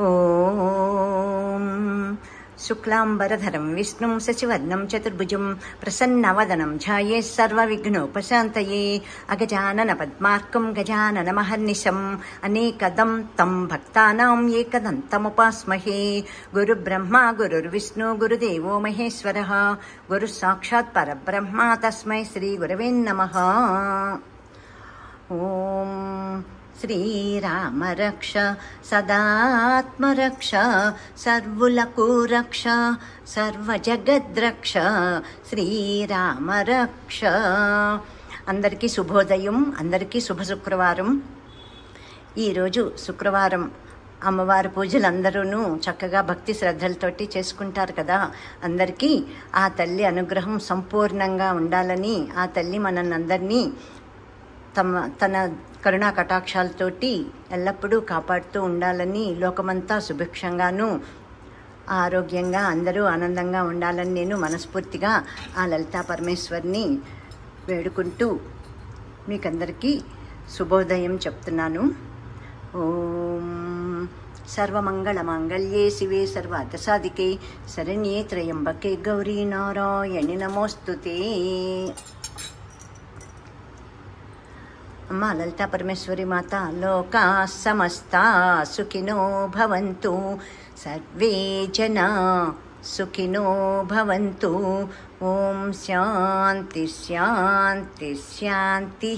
ఓం శుక్లాంబరధరం విష్ణుం శశివర్ణం చతుర్భుజం ప్రసన్నవదనం ఛాయేత్ సర్వవిఘ్నోపశాంతయే అగజానన పద్మార్కం గజానన మహర్నిశం అనేకదం తం భక్తానాం ఏకదంతముపాస్మహే గురుబ్రహ్మ గురుర్విష్ణు గురుదేవో మహేశ్వరః గురుః సాక్షాత్ పరబ్రహ్మ తస్మై శ్రీ గురవే నమః. ఓం శ్రీరామ రక్ష సదాత్మరక్ష సర్వులకు రక్ష సర్వజగద్రక్ష శ్రీరామ రక్ష. అందరికీ శుభోదయం, అందరికీ శుభ శుక్రవారం. ఈరోజు శుక్రవారం అమ్మవారి పూజలు అందరూ చక్కగా భక్తి శ్రద్ధలతోటి చేసుకుంటారు కదా. అందరికీ ఆ తల్లి అనుగ్రహం సంపూర్ణంగా ఉండాలని, ఆ తల్లి మనల్ని అందరినీ తన కరుణా కటాక్షాలతోటి ఎల్లప్పుడూ కాపాడుతూ ఉండాలని, లోకమంతా సుభిక్షంగాను ఆరోగ్యంగా అందరూ ఆనందంగా ఉండాలని నేను మనస్ఫూర్తిగా ఆ లలితా పరమేశ్వరిని వేడుకుంటూ మీకందరికీ శుభోదయం చెప్తున్నాను. ఓం సర్వమంగళమాంగళ్యే శివే సర్వార్థసాధికే శరణ్యే త్రయంబకే గౌరీ నారాయణి నమోస్తుతే. అమ్మా లలితా పరమేశ్వరి మాత లోకా సమస్తా సుఖినో భవంతు, సర్వే జనా సుఖినో భవంతు. ఓం శాంతి శాంతి శాంతి.